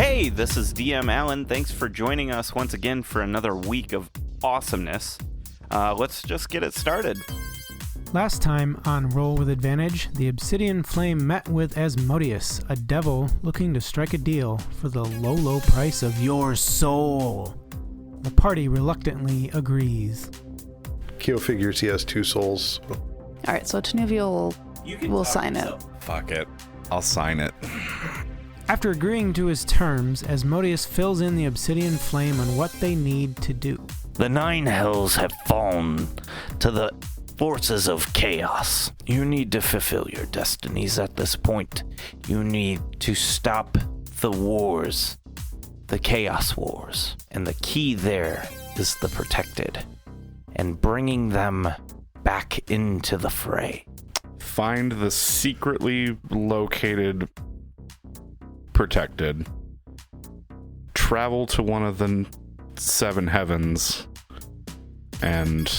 Hey, this is DM Allen. Thanks for joining us once again for another week of awesomeness. Let's just get it started. Last time on Roll with Advantage, the Obsidian Flame met with Asmodeus, a devil looking to strike a deal for the low price of your soul. The party reluctantly agrees. Keo figures he has 2 souls. Alright, so Tenuvia will sign it. Fuck it. I'll sign it. After agreeing to his terms, Asmodeus fills in the Obsidian Flame on what they need to do. The 9 hells have fallen to the forces of chaos. You need to fulfill your destinies at this point. You need to stop the wars, the chaos wars. And the key there is the protected, and bringing them back into the fray. Find the secretly located protected. Travel to one of the 7 heavens and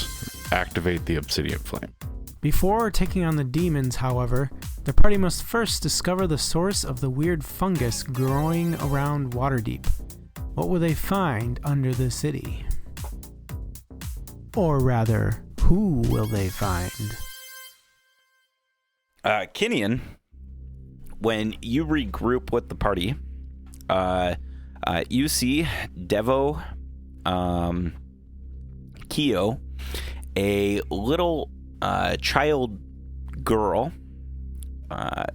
activate the Obsidian Flame. Before taking on the demons, however, the party must first discover the source of the weird fungus growing around Waterdeep. What will they find under the city? Or rather, who will they find? Kinian, when you regroup with the party, you see Devo, Keo, a little child girl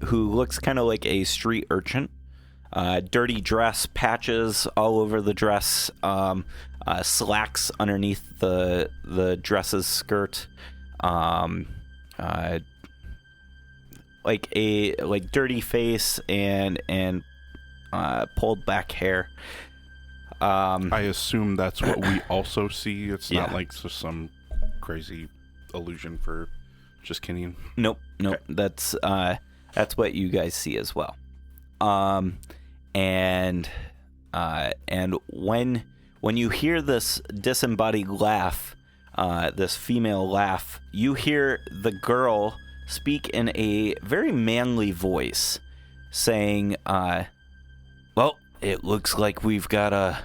who looks kind of like a street urchin. Dirty dress, patches all over the dress, slacks underneath the dress's skirt, like dirty face and pulled back hair. I assume that's what we also see. It's Yeah. not like just some crazy illusion for just Kinian. Nope. Okay. That's what you guys see as well. And when you hear this disembodied laugh, this female laugh, you hear the girl speak in a very manly voice, saying, "Well, it looks like we've got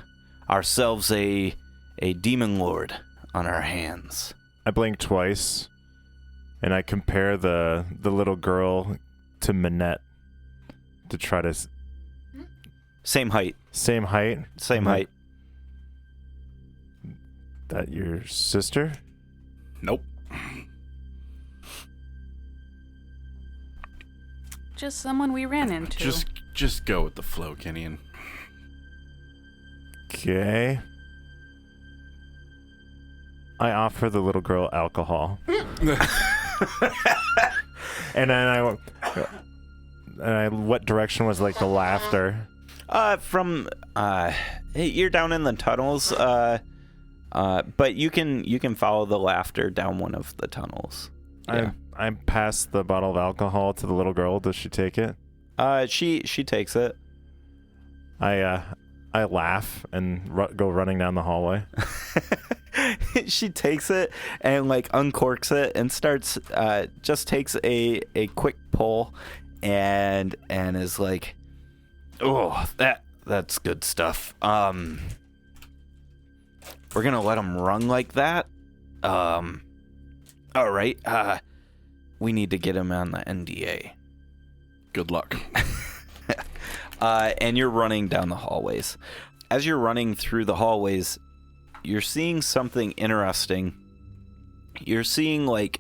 ourselves a demon lord on our hands." I blink twice, and I compare the little girl to Minette to try to... Same height. Same height? Same height. That your sister? Nope. Just someone we ran into. Just go with the flow, Kinian. Okay. I offer the little girl alcohol. And then what direction was like the laughter? You're down in the tunnels, but you can follow the laughter down one of the tunnels. Yeah. I pass the bottle of alcohol to the little girl. Does she take it? She takes it. I laugh and go running down the hallway. She takes it and like uncorks it and starts just takes a quick pull and is like, "Oh, that's good stuff. We're gonna let them run like that. All right. We need to get him on the NDA. Good luck." And you're running down the hallways. As you're running through the hallways, you're seeing something interesting. You're seeing like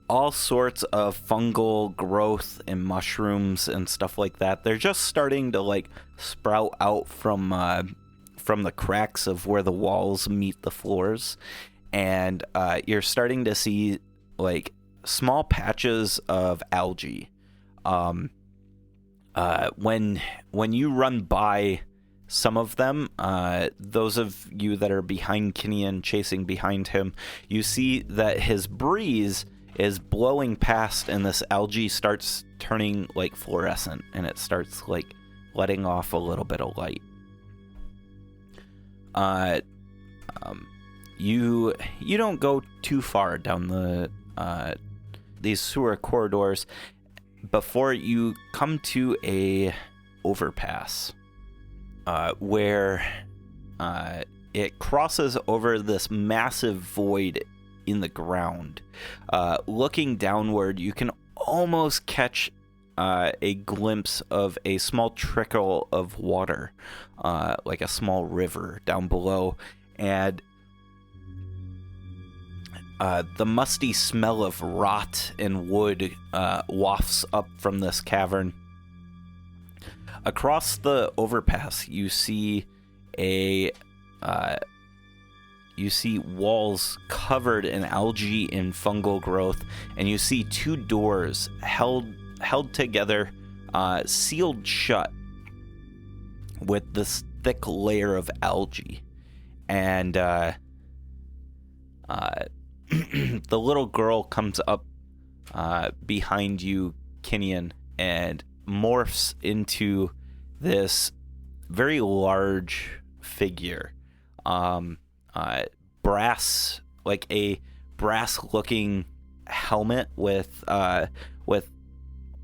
all sorts of fungal growth and mushrooms and stuff like that. They're just starting to like sprout out from the cracks of where the walls meet the floors, and you're starting to see like small patches of algae. When you run by some of them, those of you that are behind Kinian chasing behind him, you see that his breeze is blowing past and this algae starts turning like fluorescent and it starts like letting off a little bit of light. You don't go too far down these sewer corridors before you come to a overpass. where it crosses over this massive void in the ground. Looking downward, you can almost catch a glimpse of a small trickle of water, like a small river down below, and the musty smell of rot and wood wafts up from this cavern. Across the overpass, you see walls covered in algae and fungal growth, and you see two doors held together, sealed shut with this thick layer of algae. And the little girl comes up behind you, Kinian, and morphs into this very large figure, brass, like a brass-looking helmet with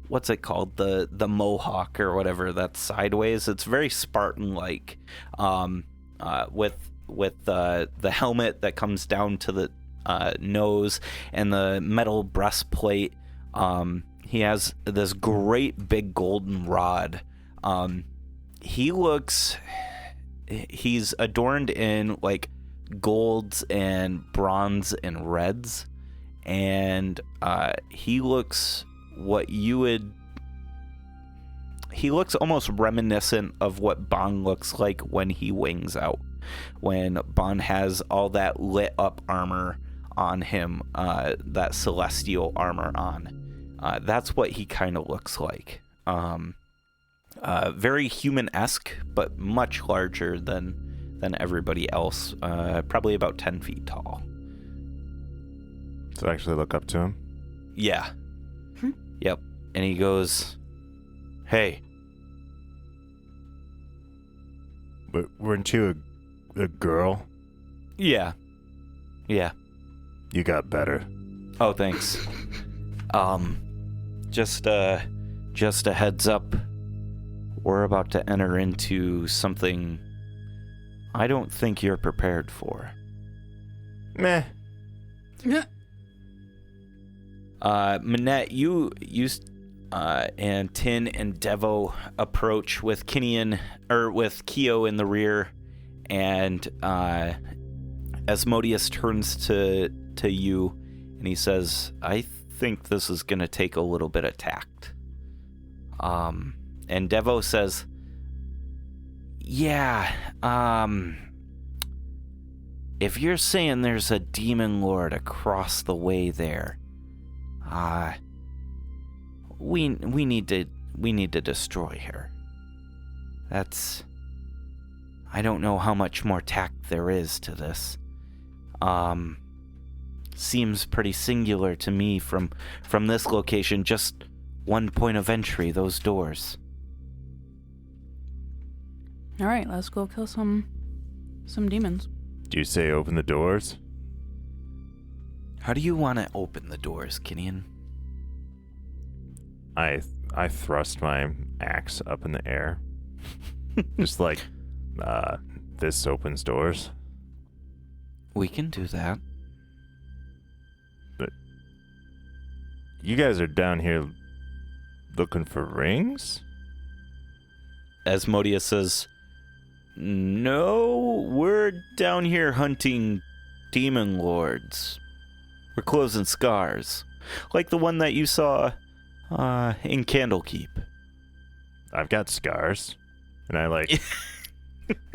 what's it called, the mohawk or whatever that's sideways. It's very Spartan-like, with the helmet that comes down to the nose and the metal breastplate. He has this great big golden rod. He's adorned in like golds and bronze and reds, and he looks almost reminiscent of what Bon looks like when he wings out, when Bon has all that lit up armor on him, that celestial armor on. That's what he kind of looks like. Very human-esque, but much larger than everybody else. Probably about 10 feet tall. So actually look up to him? Yeah. Yep. And he goes, "Hey." But weren't you a girl? Yeah. Yeah. You got better. Oh, thanks. Just a heads up. We're about to enter into something I don't think you're prepared for. Meh. Minette, you and Tin and Devo approach with Kinian, or with Keo in the rear, and Asmodeus turns to you and he says, "I think this is gonna take a little bit of tact." And Devo says, "Yeah, if you're saying there's a demon lord across the way there, we need to destroy her. I don't know how much more tact there is to this. Seems pretty singular to me from this location, just one point of entry, those doors." All right, let's go kill some demons. Do you say open the doors? How do you want to open the doors, Kinian? I thrust my axe up in the air. Just like, this opens doors. We can do that. But you guys are down here looking for rings? Asmodeus says, "No, we're down here hunting demon lords. We're closing scars. Like the one that you saw in Candlekeep." I've got scars. And I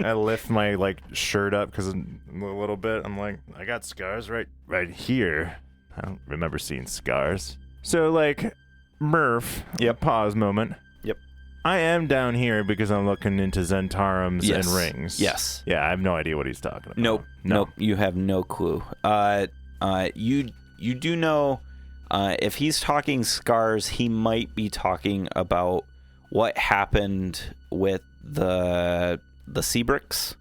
I lift my shirt up because a little bit. I'm like, I got scars right here. I don't remember seeing scars. So Murph. Yep. Pause moment. Yep. I am down here because I'm looking into Zentarums Yes. and rings. Yes. Yeah, I have no idea what he's talking about. Nope. You have no clue. You do know, if he's talking scars, he might be talking about what happened with the Seabricks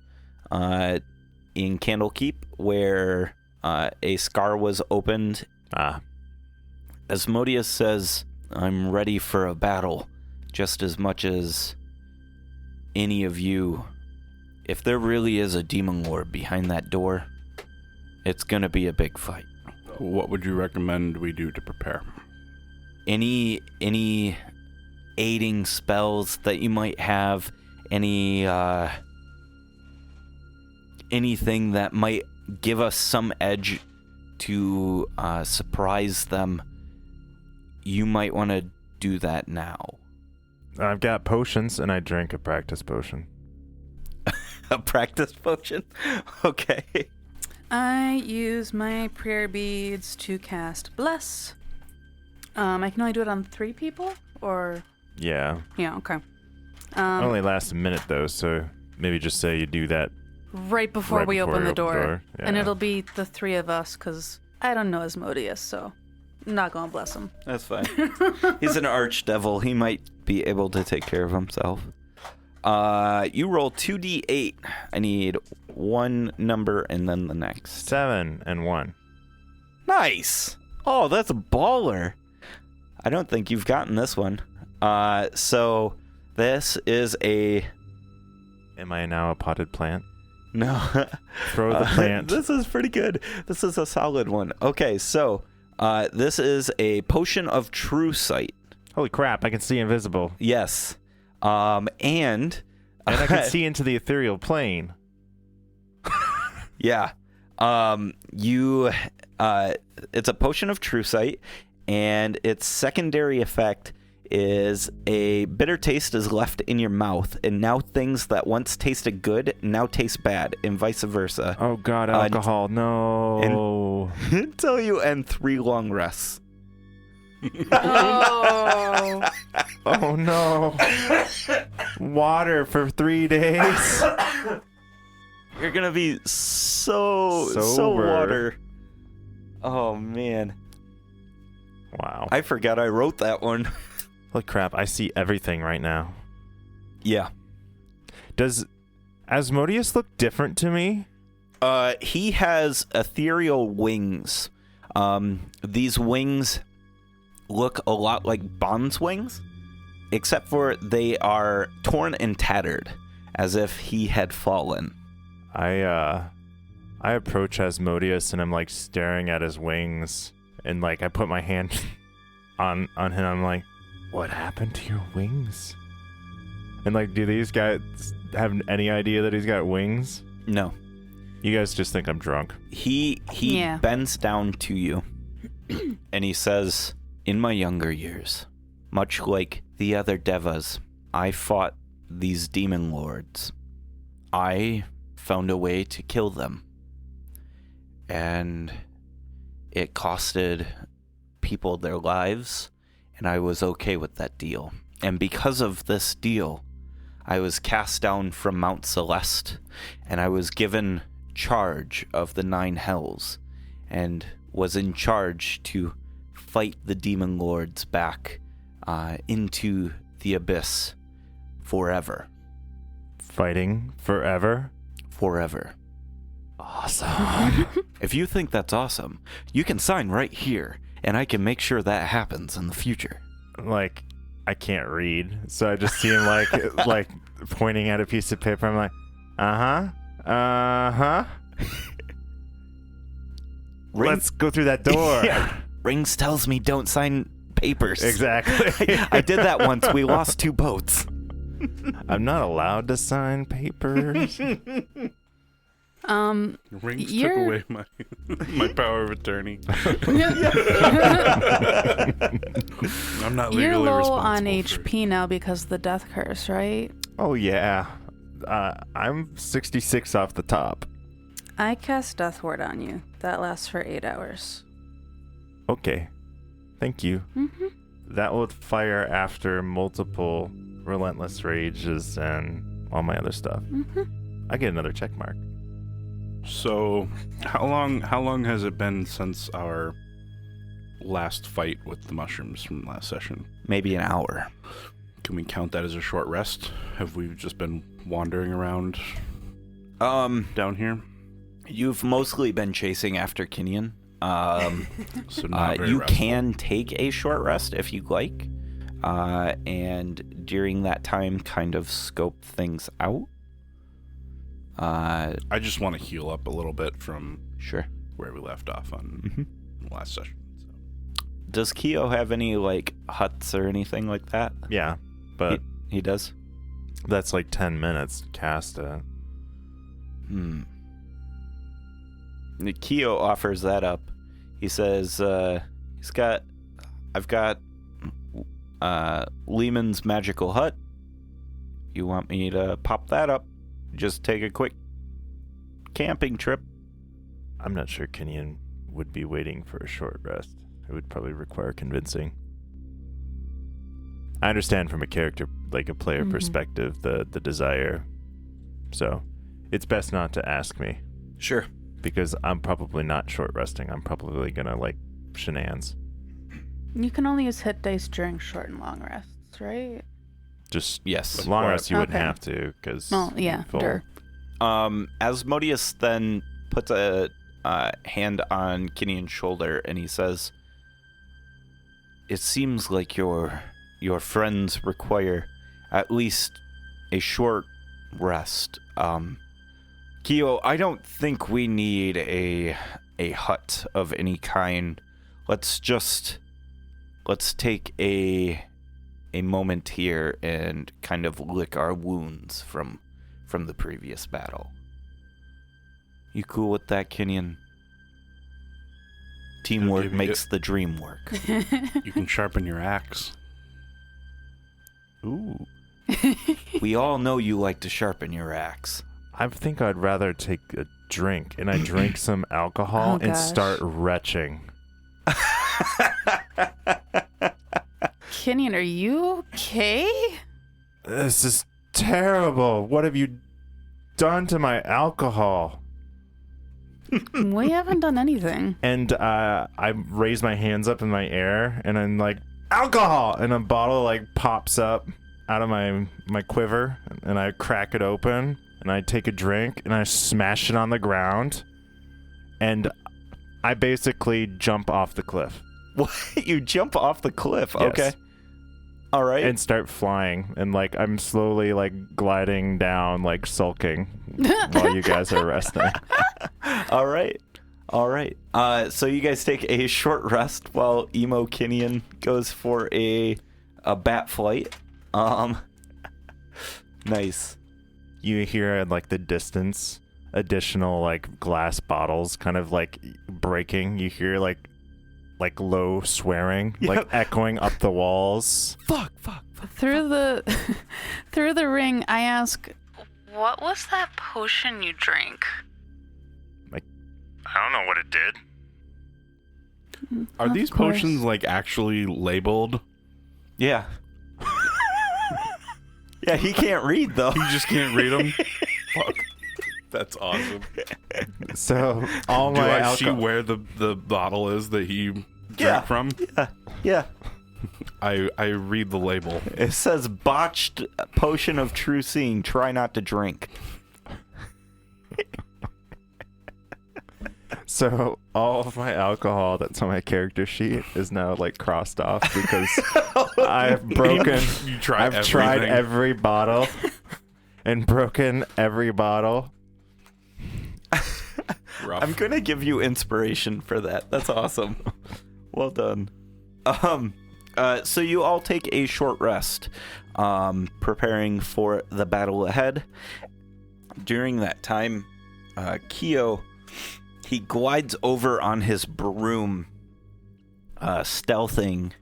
in Candlekeep, where a scar was opened. Asmodeus says, "I'm ready for a battle just as much as any of you, if there really is a demon lord behind that door, it's gonna be a big fight. What would you recommend we do to prepare? Any aiding spells that you might have, anything that might give us some edge to surprise them, you might want to do that now. I've got potions, and I drink a practice potion. A practice potion? Okay. I use my prayer beads to cast Bless. I can only do it on 3 people, or... Yeah. Yeah, okay. It only lasts a minute, though, so maybe just say you do that right before we open the door. Yeah. And it'll be the 3 of us, because I don't know Asmodeus, so I'm not going to bless him. That's fine. He's an archdevil. He might be able to take care of himself. You roll 2d8. I need one number and then the next. 7 and 1. Nice. Oh, that's a baller. I don't think you've gotten this one. So this is a... Am I now a potted plant? No. Throw the plant. This is pretty good. This is a solid one. Okay, so this is a potion of true sight. Holy crap, I can see invisible. Yes. And I can see into the ethereal plane. Yeah. It's a potion of true sight, and its secondary effect is a bitter taste is left in your mouth, and now things that once tasted good now taste bad, and vice versa. Oh god, alcohol, no. Until you end 3 long rests. Oh. Oh no. Water for 3 days. You're gonna be so Sober. water. Oh man. Wow. I forgot I wrote that one. Holy crap, I see everything right now. Yeah. Does Asmodeus look different to me? He has ethereal wings. These wings look a lot like Bond's wings, except for they are torn and tattered, as if he had fallen. I approach Asmodeus and I'm like staring at his wings, and like I put my hand on him. I'm like, what happened to your wings? And like, do these guys have any idea that he's got wings? No. You guys just think I'm drunk. He Yeah. bends down to you and he says, in my younger years, much like the other devas, I fought these demon lords. I found a way to kill them. And it costed people their lives, and I was okay with that deal. And because of this deal, I was cast down from Mount Celeste, and I was given charge of the 9 hells, and was in charge to fight the demon lords back into the abyss forever. Fighting forever? Forever. Awesome. If you think that's awesome, you can sign right here, and I can make sure that happens in the future. Like, I can't read, so I just see him like like pointing at a piece of paper. I'm like, let's go through that door. Yeah. Rings tells me don't sign papers. Exactly. I did that once. We lost 2 boats. I'm not allowed to sign papers. Rings took You're- away my power of attorney. I'm not legally You're low responsible on for it. HP now because of the death curse, right? Oh yeah, I'm 66 off the top. I cast Death Ward on you. That lasts for 8 hours. Okay, thank you. Mm-hmm. That will fire after multiple relentless rages and all my other stuff. Mm-hmm. I get another check mark. So, how long has it been since our last fight with the mushrooms from last session? Maybe an hour. Can we count that as a short rest? Have we just been wandering around down here? You've mostly been chasing after Kinyan. So not very You restful. can take a short rest if you like. and during that time kind of scope things out. I just want to heal up a little bit from Sure. where we left off on the last session. So. Does Keo have any, like, huts or anything like that? Yeah, but He does? that's like 10 minutes to cast it. Keo offers that up. He says, I've got Lehman's magical hut. You want me to pop that up? Just take a quick camping trip. I'm not sure Kenyon would be waiting for a short rest. It would probably require convincing. I understand from a character, like a player perspective, the desire. So it's best not to ask me. Sure. Because I'm probably not short resting. I'm probably gonna like shenanigans. You can only use hit dice during short and long rests, right? Just Yes. long rest you wouldn't Okay. have to because Well, yeah, sure. Asmodeus then puts a hand on Kinnean's shoulder and he says, "It seems like your friends require at least a short rest. Keo, I don't think we need a hut of any kind. Let's take a moment here and kind of lick our wounds from the previous battle. You cool with that, Kinnean? Teamwork give you makes the dream work." You can sharpen your axe. Ooh. We all know you like to sharpen your axe. I think I'd rather take a drink, and I drink some alcohol Oh, and gosh. start retching. Kenyon, are you okay? This is terrible. What have you done to my alcohol? We haven't done anything. And I raise my hands up in my air, and I'm like, alcohol! And a bottle like pops up out of my quiver, and I crack it open, and I take a drink, and I smash it on the ground, and I basically jump off the cliff. What? You jump off the cliff? Yes. Okay. All right. And start flying, and like I'm slowly like gliding down, like sulking while you guys are resting. All right. So you guys take a short rest while Emo Kinnean goes for a bat flight. Nice. You hear in like the distance additional like glass bottles kind of like breaking. You hear like low swearing, like echoing up the walls. Fuck. Through the ring, I ask, "What was that potion you drank?" I don't know what it did. Are Of these course. potions like actually labeled? Yeah. Yeah, he can't read though. You just can't read them? Fuck. That's awesome. So all Do my I see alcohol. where the bottle is that he drank Yeah. from? Yeah. I read the label. It says botched potion of true seeing. Try not to drink. So all of my alcohol that's on my character sheet is now like crossed off because I've broken. You try I've tried everything. every bottle and broken every bottle. Rough. I'm gonna give you inspiration for that. That's awesome. Well done. So you all take a short rest, preparing for the battle ahead. During that time, Keo, he glides over on his broom, stealthing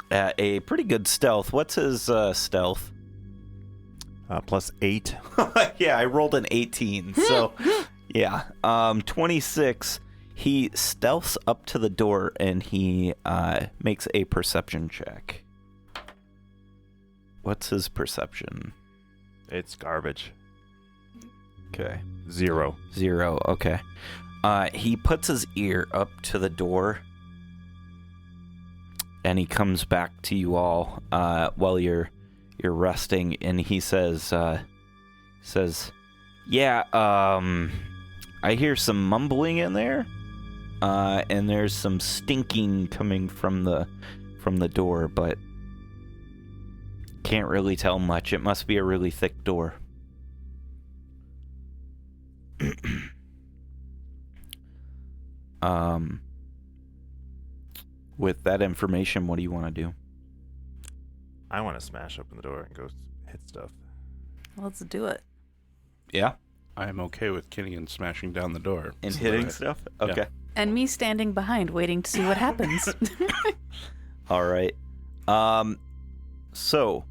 at a pretty good stealth. What's his stealth? +8. Yeah, I rolled an 18, so yeah. 26. He stealths up to the door and he makes a perception check. What's his perception? It's garbage. Okay. 0. 0. Okay. He puts his ear up to the door and he comes back to you all while you're resting, and he says, "Yeah, I hear some mumbling in there, and there's some stinking coming from the from the door, but can't really tell much. It must be a really thick door. With that information, what do you want to do? I want to smash open the door and go hit stuff. Let's do it. Yeah? I'm okay with Kinian smashing down the door. And hitting stuff? Okay. And me standing behind, waiting to see what happens. All right. So,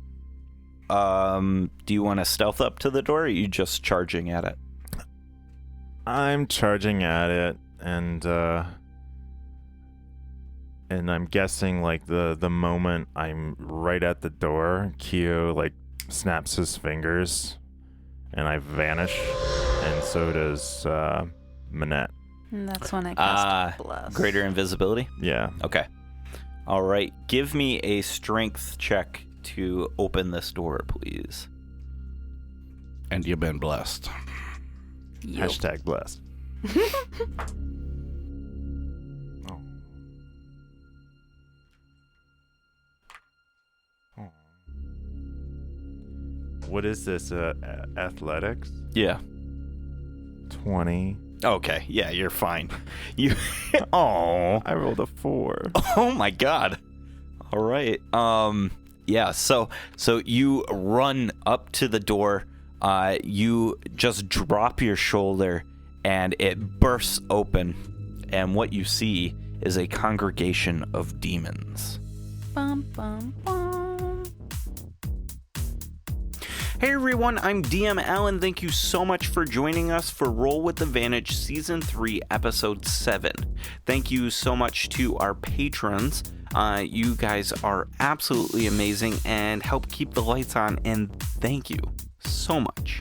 do you want to stealth up to the door, or are you just charging at it? I'm charging at it, and I'm guessing like the moment I'm right at the door, Keo like snaps his fingers, and I vanish, and so does Manette. And that's when I cast Bless. Greater invisibility? Yeah. Okay. All right. Give me a strength check to open this door, please. And you've been blessed. Yep. Hashtag blessed. Oh. Oh. What is this? Athletics? Yeah. 20. Okay. Yeah, you're fine. You. Oh. I rolled a 4. Oh my God. All right. Yeah. So you run up to the door. You just drop your shoulder, and it bursts open. And what you see is a congregation of demons. Bum, bum, bum. Hey everyone, I'm DM Alan. Thank you so much for joining us for Roll with Advantage Season 3, Episode 7. Thank you so much to our patrons. You guys are absolutely amazing and help keep the lights on, and thank you so much.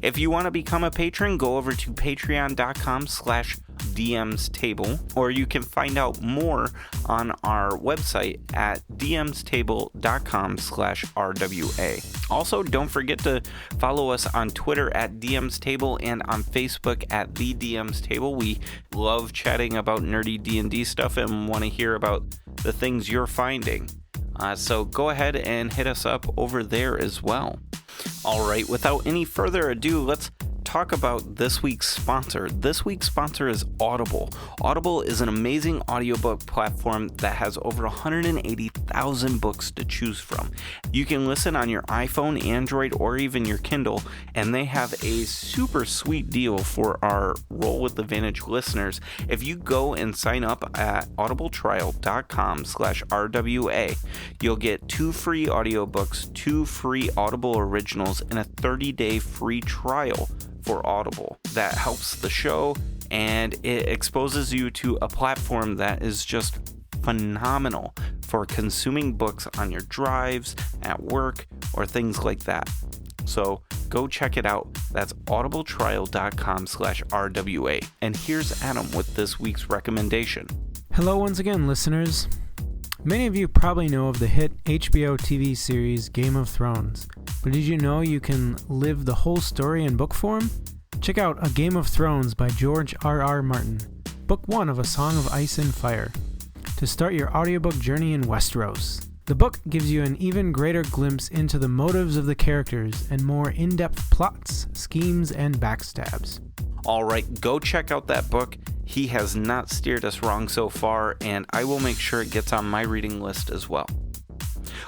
If you want to become a patron, go over to patreon.com/DMsTable, or you can find out more on our website at dmstable.com/RWA. Also, don't forget to follow us on Twitter at DMsTable and on Facebook at The DMsTable. We love chatting about nerdy D&D stuff and want to hear about the things you're finding. So go ahead and hit us up over there as well. All right, without any further ado, let's talk about this week's sponsor. This week's sponsor is Audible. Audible is an amazing audiobook platform that has over 180,000 books to choose from. You can listen on your iPhone, Android, or even your Kindle, and they have a super sweet deal for our Roll with Advantage listeners. If you go and sign up at audibletrial.com/RWA, you'll get 2 free audiobooks, 2 free Audible originals, and a 30-day free trial for Audible. That helps the show, and it exposes you to a platform that is just phenomenal for consuming books on your drives, at work, or things like that. So go check it out. That's audibletrial.com/RWA. And here's Adam with this week's recommendation. Hello once again, listeners. Many of you probably know of the hit HBO TV series Game of Thrones, but did you know you can live the whole story in book form? Check out A Game of Thrones by George R.R. Martin, Book 1 of A Song of Ice and Fire, to start your audiobook journey in Westeros. The book gives you an even greater glimpse into the motives of the characters and more in-depth plots, schemes, and backstabs. All right, go check out that book. He has not steered us wrong so far, and I will make sure it gets on my reading list as well.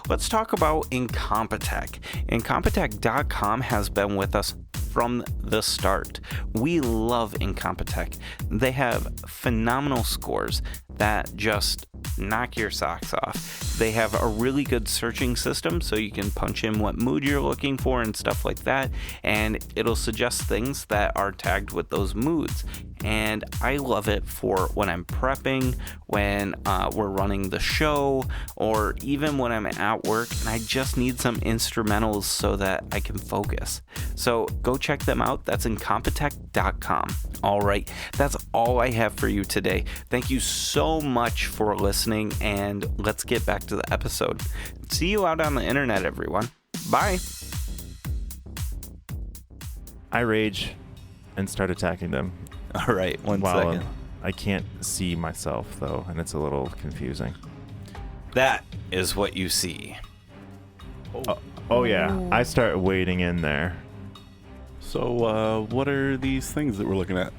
Let's talk about Incompetech. Incompetech.com has been with us from the start. We love Incompetech. They have phenomenal scores that just knock your socks off. They have a really good searching system, so you can punch in what mood you're looking for and stuff like that, and it'll suggest things that are tagged with those moods. And I love it for when I'm prepping, when we're running the show, or even when I'm at work and I just need some instrumentals so that I can focus. So go check them out. That's Incompetech.com. All right, that's all I have for you today. Thank you so much for listening, and let's get back to the episode. See you out on the internet, everyone. Bye. I rage and start attacking them. All right, one Wow, second. I can't see myself, though, and it's a little confusing. That is what you see. Oh yeah, I start wading in there. So, what are these things that we're looking at?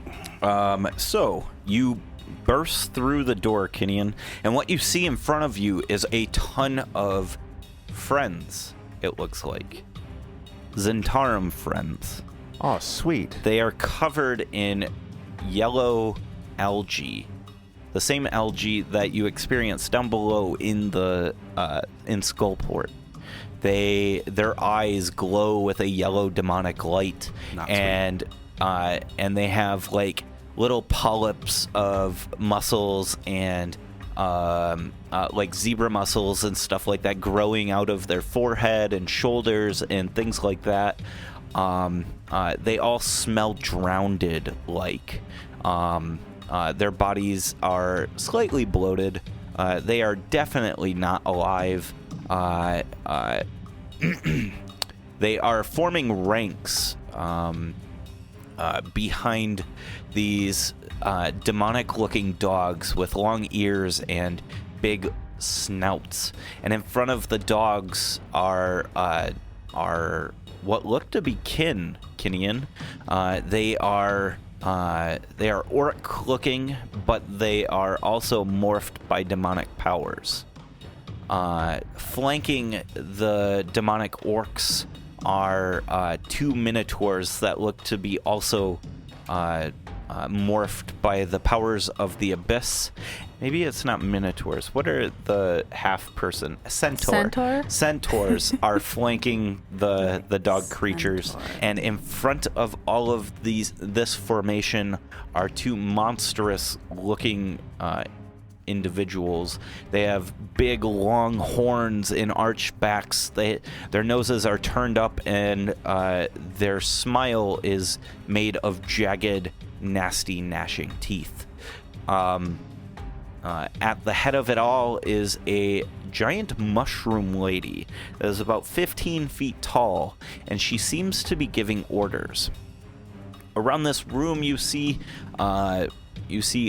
So you burst through the door, Kinian, and what you see in front of you is a ton of friends, it looks like. Zentarum friends. Oh, sweet. They are covered in yellow algae. The same algae that you experienced down below in the in Skullport. Their eyes glow with a yellow demonic light, and they have like little polyps of muscles and like zebra muscles and stuff like that growing out of their forehead and shoulders and things like that. They all smell drowned like. Their bodies are slightly bloated. They are definitely not alive. They are forming ranks behind these demonic-looking dogs with long ears and big snouts. And in front of the dogs are what look to be Kinian. They are orc-looking, but they are also morphed by demonic powers. Flanking the demonic orcs are two minotaurs that look to be also morphed by the powers of the abyss. Maybe it's not minotaurs. What are the half-person? Centaur. Centaurs are flanking the dog creatures, and in front of all of this formation are two monstrous-looking individuals. They have big, long horns and arched backs. Their noses are turned up, and their smile is made of jagged, nasty, gnashing teeth. At the head of it all is a giant mushroom lady that is about 15 feet tall, and she seems to be giving orders. Around this room, you see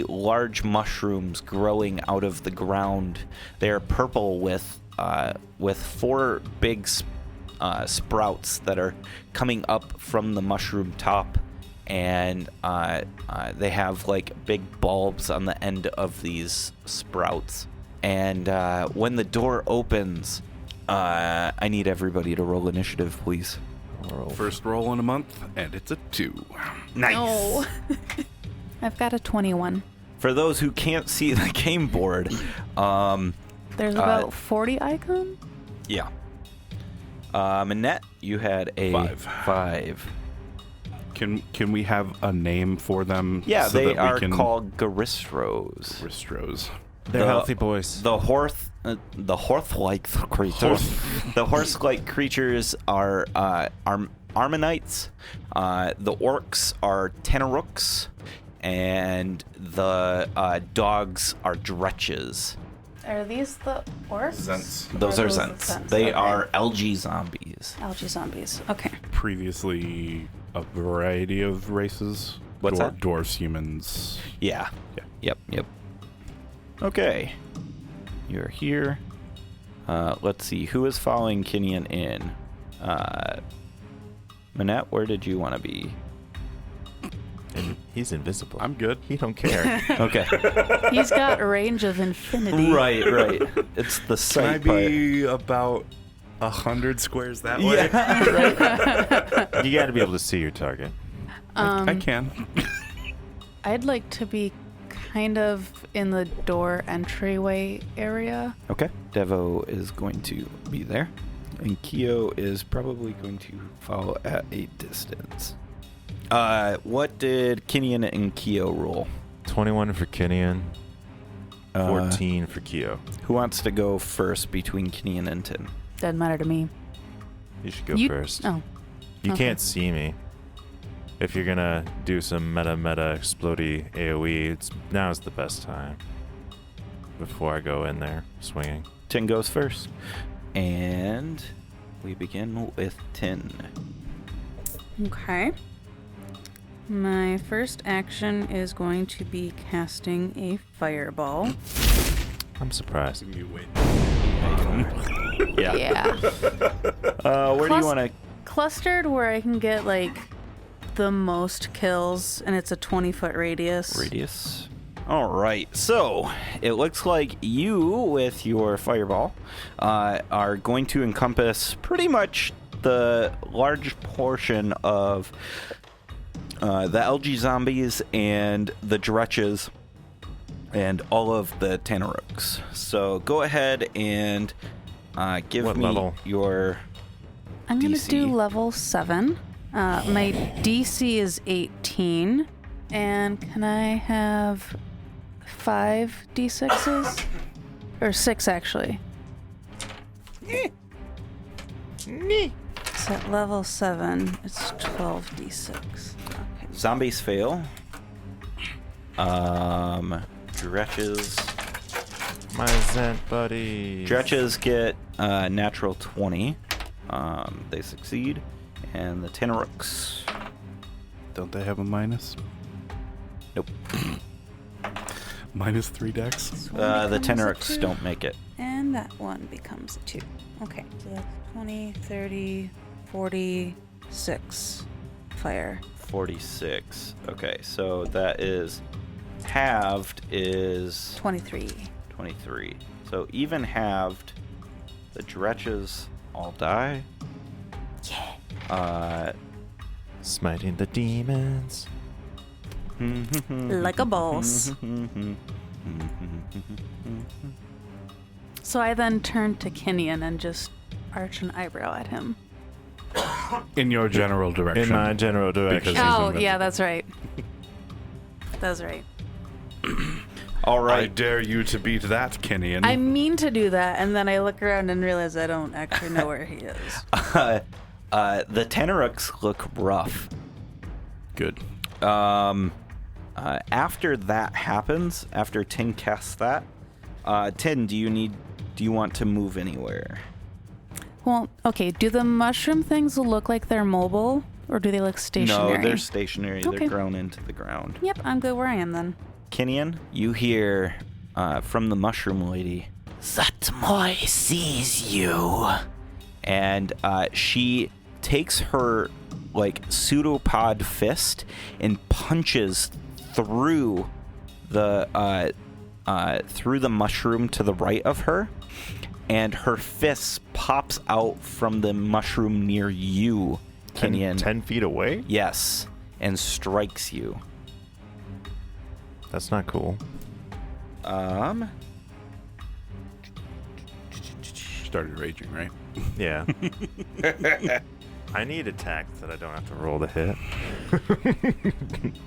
large mushrooms growing out of the ground. They are purple with four big sprouts that are coming up from the mushroom top, and they have like big bulbs on the end of these sprouts. And when the door opens, I need everybody to roll initiative, please. First roll in a month, and it's a 2. Nice. No. I've got a 21. For those who can't see the game board, There's about 40 icons? yeah. Annette, you had a 5. Can we have a name for them? Yeah, so they that are we can... called Garistros. Ristros. They're healthy boys. The horse-like creatures. The horse-like creatures are Armanites. The orcs are Tenorooks, and the dogs are Dretches. Are these the orcs? Zents. Those Or are those Zents. Zents, They okay. are algae zombies. Algae zombies. Okay. Previously, a variety of races. What's that? Dwarves, humans. Yeah. Yeah. Yep. Okay. You're here. Let's see. Who is following Kinian in? Manette, where did you want to be? And he's invisible. I'm good. He don't care. Okay. He's got a range of infinity. Right. It's the Can I sight part. be about 100 squares that way? Yeah. Right. You got to be able to see your target. I can. I'd like to be kind of in the door entryway area. Okay. Devo is going to be there. And Keo is probably going to follow at a distance. What did Kinian and Keo roll? 21 for Kinian, 14 for Keo. Who wants to go first between Kinian and Tin? Doesn't matter to me. You should go first. Oh. You okay. can't see me. If you're gonna do some meta explodey AoE, now's the best time. Before I go in there swinging. Tin goes first. And we begin with Tin. Okay. My first action is going to be casting a fireball. I'm surprised. You wait. Yeah. Yeah. Where do you want to? Clustered where I can get like the most kills, and it's a 20-foot radius. All right. So it looks like you, with your fireball, are going to encompass pretty much the large portion of the algae zombies and the dretches and all of the Tanarooks. So go ahead and give What me level? your I'm going to DC. do level 7. My DC is 18. And can I have 5 D6s? Or 6, actually. So at level 7, it's 12 D6. Okay. Zombies fail. Dretches. My Zent buddy. Dretches get natural 20. They succeed. And the Tanarooks. Don't they have a minus? Nope. Minus 3 dex? This The one becomes a Tanarooks 2, don't make it. And that one becomes a 2. Okay, so that's 20, 30, 46 fire. 46. Okay, so that is halved is 23. 23. So even halved, the dretches all die. Smiting the demons. Like a boss. So I then turn to Kenyon and just arch an eyebrow at him. In your general direction. In my general direction. Because he's Oh, invincible. yeah, that's right. That's right. All I right. dare you to beat that, Kenyon. I mean to do that, and then I look around and realize I don't actually know where he is. The Tanarooks look rough. Good. After that happens, after Tin casts that, Tin, do you want to move anywhere? Well, okay, do the mushroom things look like they're mobile, or do they look stationary? No, they're stationary. Okay. They're grown into the ground. Yep, I'm good where I am then. Kenyon, you hear from the mushroom lady, Satmoy sees you. And she takes her like pseudopod fist and punches through the mushroom to the right of her, and her fist pops out from the mushroom near you, Kenyon. 10 feet away? Yes, and strikes you. That's not cool. Started raging, right? Yeah. I need attacks that I don't have to roll to hit.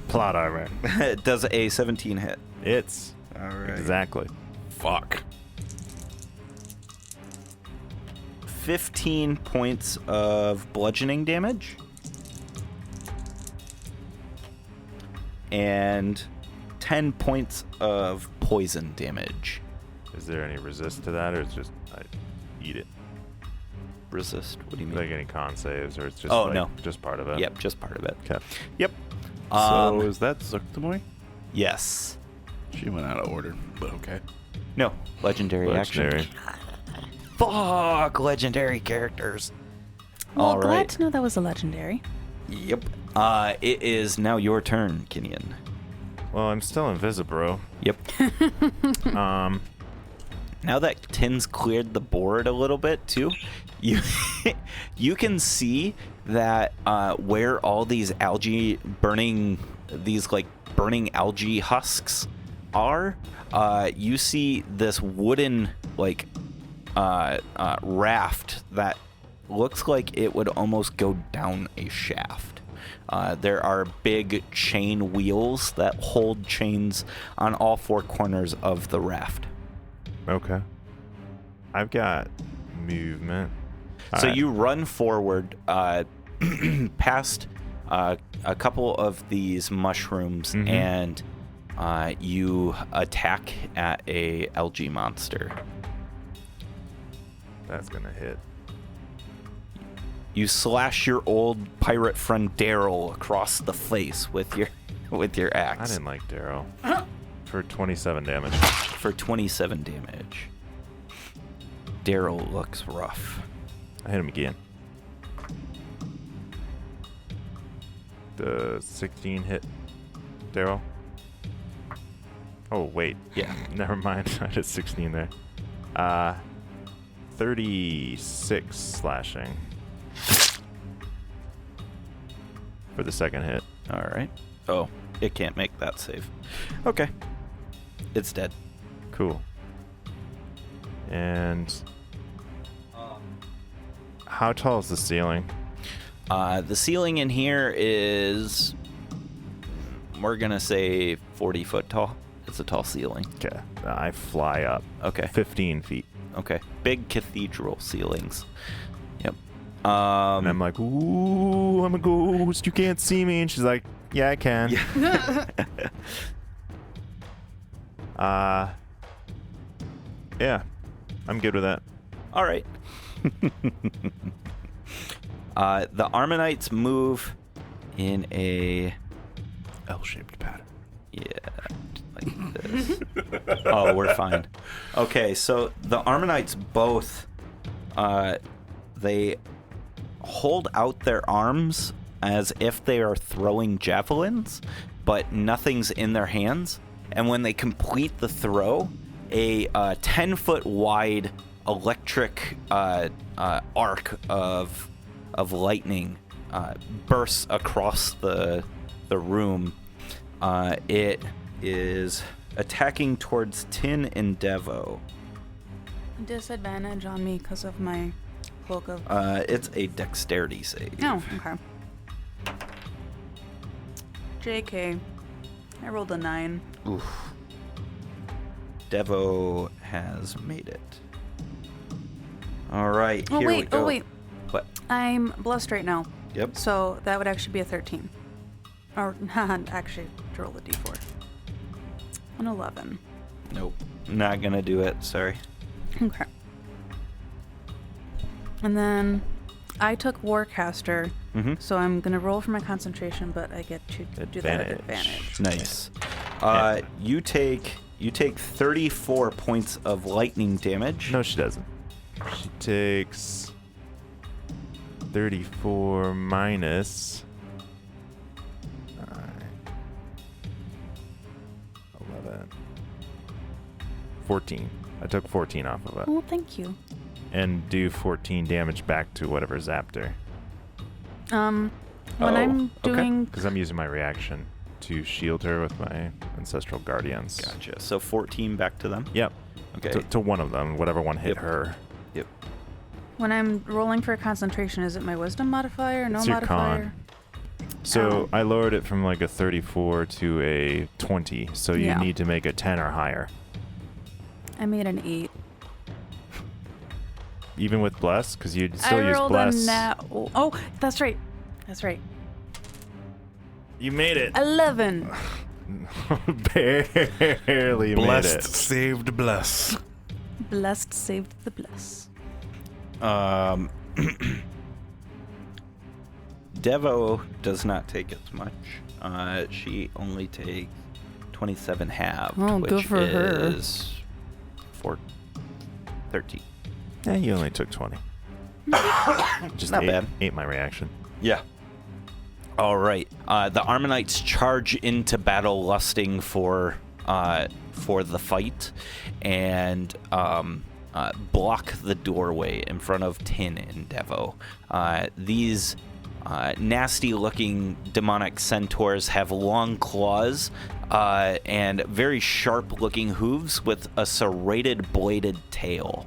Plot armor. It does a 17 hit. It's All right. exactly. Fuck. 15 points of bludgeoning damage. And 10 points of poison damage. Is there any resist to that, or it's just I eat it? Resist? What do you mean? Like any con saves, or it's just Oh, no. just part of it? Yep, just part of it. Okay. Yep. So is that Zuktamoy? Yes. She went out of order, but okay. No. Legendary, Legendary. action. Fuck, legendary characters. Well, All glad right. to know that was a legendary. Yep. It is now your turn, Kenyon. Well, I'm still invisible. Yep. Um, Now that Tin's cleared the board a little bit too, you you can see that where all these algae burning algae husks are, you see this wooden raft that looks like it would almost go down a shaft. There are big chain wheels that hold chains on all four corners of the raft. okay. I've got movement. So Alright. you run forward past a couple of these mushrooms, Mhm. and you attack at a algae monster. That's gonna hit. You slash your old pirate friend Daryl across the face with your I axe didn't like Daryl. For 27 damage. for 27 damage. Daryl looks rough. I hit him again. The 16 hit Daryl. Oh, wait. Yeah. Never mind. I did 16 there. 36 slashing. For the second hit. All right. Oh, it can't make that save. Okay. It's dead. Cool. And how tall is the ceiling? The ceiling in here is, we're going to say 40 foot tall. It's a tall ceiling. Okay. I fly up. Okay. 15 feet. Okay. Big cathedral ceilings. Yep. And I'm like, ooh, I'm a ghost. You can't see me. And she's like, yeah, I can. Yeah. I'm good with that. All right. The Armenites move in a L-shaped pattern. yeah, like this. Oh, we're fine. Okay, so the Armenites both they hold out their arms as if they are throwing javelins, but nothing's in their hands. And when they complete the throw, a 10-foot wide electric arc of lightning bursts across the room. It is attacking Towards Tin and Devo. Disadvantage on me because of my cloak of... It's a dexterity save. Oh, okay. JK. I rolled a 9. Oof. Devo has made it. All right, Oh, here we wait. go. Oh, wait. What? I'm blessed right now. Yep. So that would actually be a 13. Or, actually, to roll a d4. An 11. Nope. Not gonna do it. Sorry. Okay. And then I took Warcaster, Mm-hmm. so I'm going to roll for my concentration, but I get to do that at Advantage. advantage. Nice. You take 34 points of lightning damage. No, she doesn't. She takes 34 minus 11. 14. I took 14 off of it. Oh, thank you. And do 14 damage back to whatever zapped her. When Oh, I'm okay. doing... Because I'm using my reaction to shield her with my Ancestral Guardians. Gotcha. So 14 back to them. Yep. Okay. To one of them, whatever one hit Yep. her. Yep. When I'm rolling for concentration, is it my wisdom modifier? No It's your modifier? So Ow. I lowered it from like a 34 to a 20. So you Yeah. need to make a 10 or higher. I made an 8. Even with Bless? Because you'd I still use rolled Bless. a nat... Oh, that's right. That's right. You made it. 11. Barely made Blessed it. saved bless. Blessed saved the bless. Devo does not take as much. She only takes 27 halved, Oh, which good for her. is 13. You only took 20. Just Not bad. Ate my reaction. Yeah. All right. The Armenites charge into battle, lusting for the fight, and block the doorway in front of Tin and Devo. These nasty-looking demonic centaurs have long claws and very sharp-looking hooves with a serrated bladed tail.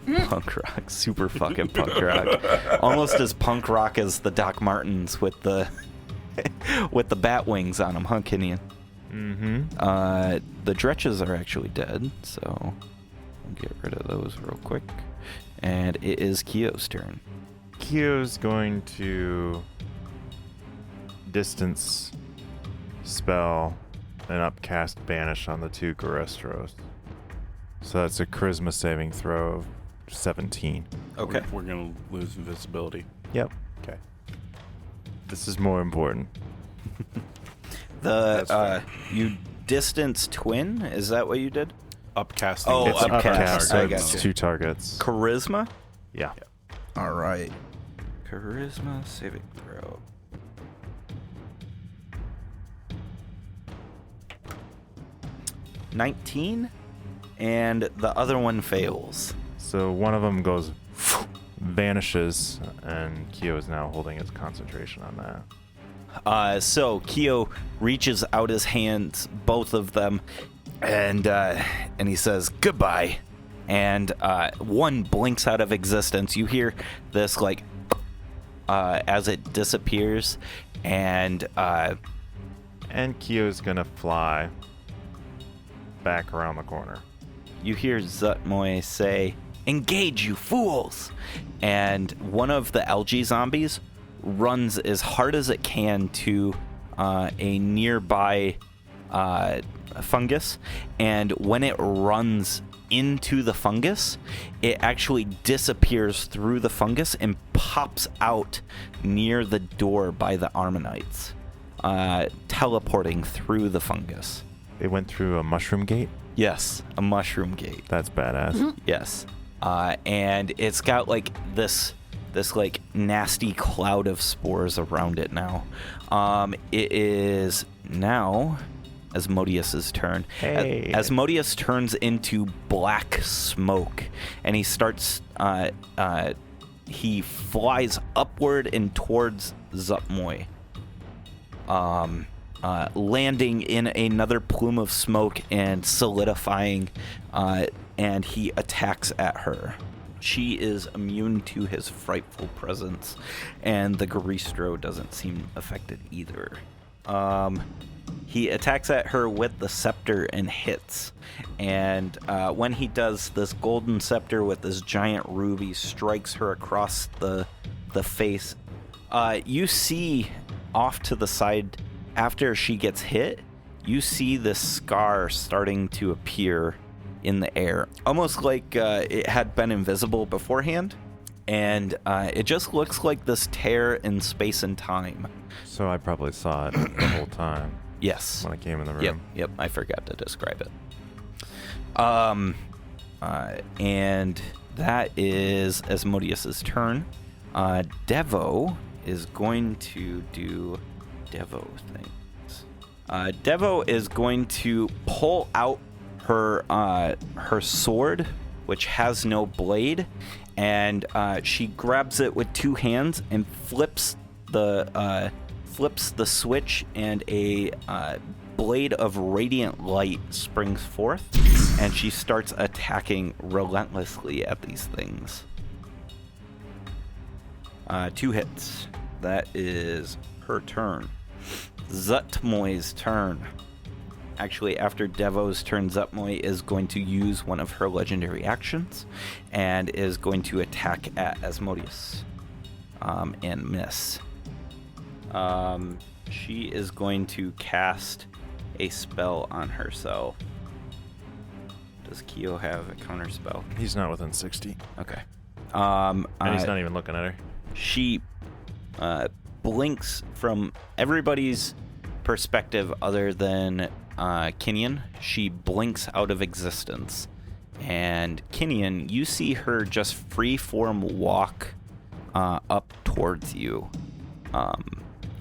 Punk rock, super fucking punk rock, almost as punk rock as the Doc Martens with the bat wings on them, huh, Kenyan? Mm-hmm. The Dretches are actually dead, so we'll get rid of those real quick. And it is Kyo's turn. Kyo's going to distance spell and upcast Banish on the two Garestros. So that's a charisma saving throw of 17. Okay. We're going to lose invisibility. Yep. Okay. This is more important. The That's fine. distance twin. Is that what you did? Upcasting. Oh, It's upcast. upcast, so I it's gotcha. 2 targets. Charisma? Yeah. All right. Charisma saving throw. $19, and the other one fails. So one of them goes, vanishes, and Kyo is now holding his concentration on that. So Kyo reaches out his hands, both of them, and he says goodbye. And one blinks out of existence. You hear this like as it disappears, and Kyo's gonna fly back around the corner. you hear Zutmoy say, "Engage, you fools!" And one of the algae zombies runs as hard as it can to a nearby fungus, and when it runs into the fungus, it actually disappears through the fungus and pops out near the door by the Ammonites, teleporting through the fungus. They went through a mushroom gate? Yes, a mushroom gate. That's badass. Yes. And it's got like this like nasty cloud of spores around it now. It is now Asmodeus's turn. Hey. Asmodeus turns into black smoke, and he starts he flies upward and towards Zutmoy, landing in another plume of smoke and solidifying, and he attacks at her. She is immune to his frightful presence, and the Garistro doesn't seem affected either. He attacks at her with the scepter and hits, and when he does, this golden scepter with this giant ruby strikes her across the face. You see off to the side, after she gets hit, you see this scar starting to appear in the air, almost like it had been invisible beforehand, and it just looks like this tear in space and time. So I probably saw it the whole time Yes. when I came in the room. Yep, I forgot to describe it. And that is Asmodeus's turn. Devo is going to do Devo things. Devo is going to pull out her sword, which has no blade, and she grabs it with 2 hands and flips the switch, and a blade of radiant light springs forth, and she starts attacking relentlessly at these things. 2 hits. That is her turn. Zutmoy's turn. Actually, after Devo's turn, Zutmoy is going to use one of her legendary actions and is going to attack at Asmodeus and miss. She is going to cast a spell on herself. Does Kyo have a counter spell? He's not within 60. Okay. And he's not even looking at her. She blinks from everybody's perspective other than Kinnian. She blinks out of existence. And Kinnian, you see her just freeform walk up towards you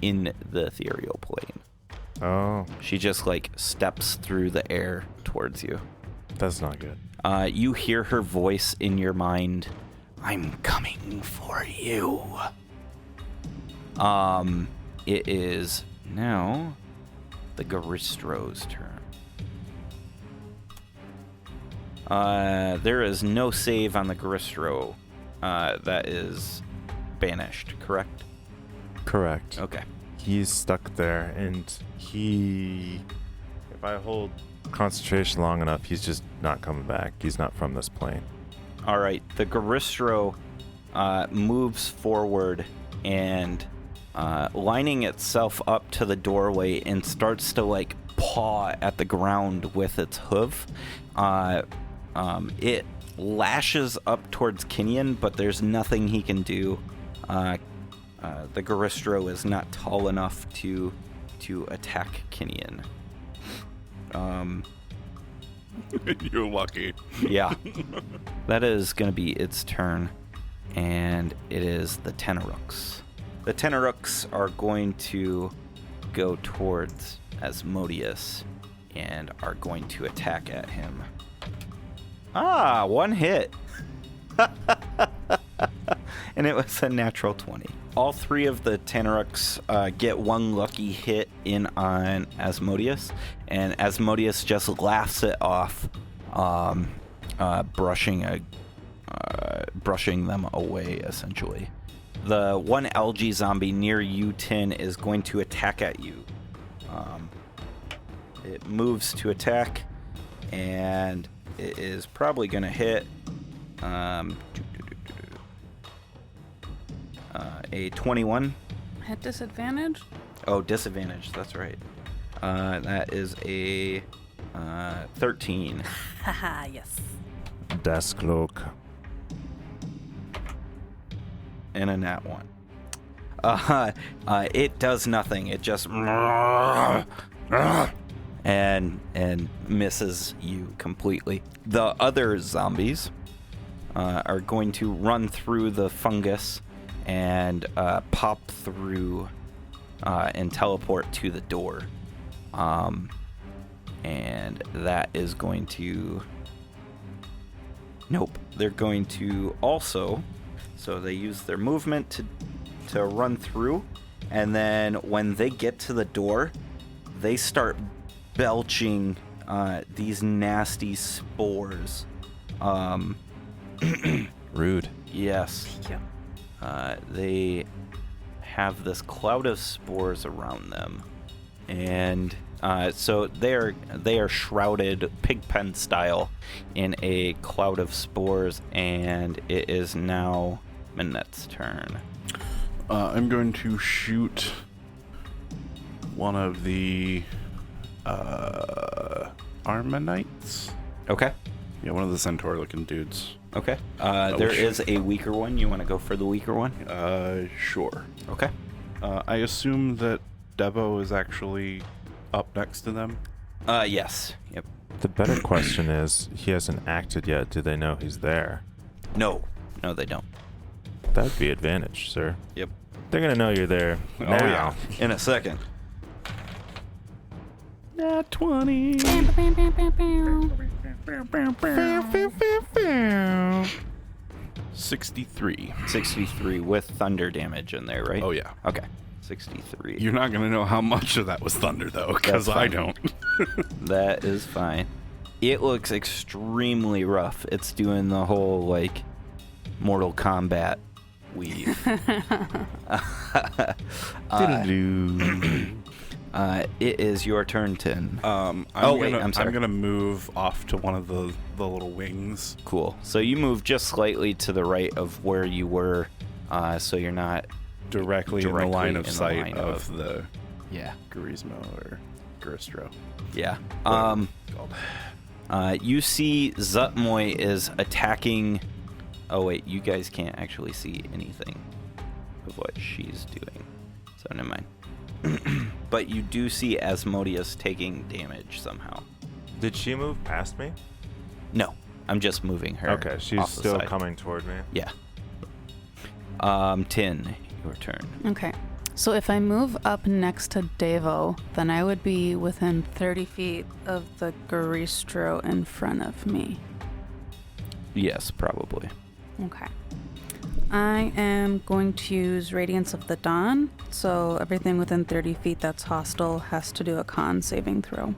in the ethereal plane. Oh, She just like steps through the air towards you. that's not good. You hear her voice in your mind. "I'm coming for you." It is now the Garistro's turn. There is no save on the Garistro. That is banished, correct? Correct. Okay. He's stuck there, and if I hold concentration long enough, he's just not coming back. He's not from this plane. All right. The Garistro moves forward and lining itself up to the doorway and starts to like paw at the ground with its hoof. It lashes up towards Kinnian, but there's nothing he can do. The Garistro is not tall enough to attack Kinnian. You're lucky. Yeah. That is going to be its turn. And it is the Tenorux. The Tenorux are going to go towards Asmodeus and are going to attack at him. Ah, one hit. And it was a natural 20. All three of the Tenorux get one lucky hit in on Asmodeus, and Asmodeus just laughs it off, brushing them away, essentially. The one algae zombie near you, Tin, is going to attack at you. It moves to attack, and it is probably going to hit a 21. At disadvantage? Oh, disadvantage. That's right. That is a 13. Haha, yes. Desk cloak. And a nat 1. It does nothing. It just and misses you completely. The other zombies are going to run through the fungus and pop through and teleport to the door. And that is going to... Nope. They're going to also... So they use their movement to run through, and then when they get to the door, they start belching these nasty spores. Rude. Yes. Yeah. They have this cloud of spores around them, and so they are shrouded pigpen style in a cloud of spores, and it is now Minette's turn. I'm going to shoot one of the Armanites. Okay. Yeah, one of the centaur-looking dudes. Okay. There is a weaker one. You want to go for the weaker one? Sure. Okay. I assume that Devo is actually up next to them. Yes. Yep. The better question is, he hasn't acted yet. Do they know he's there? No, they don't. That'd be advantage, sir. Yep. They're gonna know you're there now. yeah. In a second. Nat 20. 63. 63 with thunder damage in there, right? Oh, yeah. Okay. 63. You're not going to know how much of that was thunder, though, because That's I fine. don't. That is fine. It looks extremely rough. It's doing the whole, like, Mortal Kombat weave. It is your turn, Tin. I'm sorry. going to move off to one of the little wings. Cool. So you move just slightly to the right of where you were, so you're not Directly in the line of in the sight line of the Yeah. Gurismo or Guristro. Yeah. Called. You see Zutmoy is attacking... Oh, wait. You guys can't actually see anything of what she's doing. So never mind. But you do see Asmodeus taking damage somehow. Did she move past me? No. I'm just moving her. Okay, she's off the still side. coming toward me. Yeah. Tin, your turn. Okay. So if I move up next to Devo, then I would be within 30 feet of the Garistro in front of me. Yes, probably. Okay. I am going to use Radiance of the Dawn, so everything within 30 feet that's hostile has to do a con saving throw.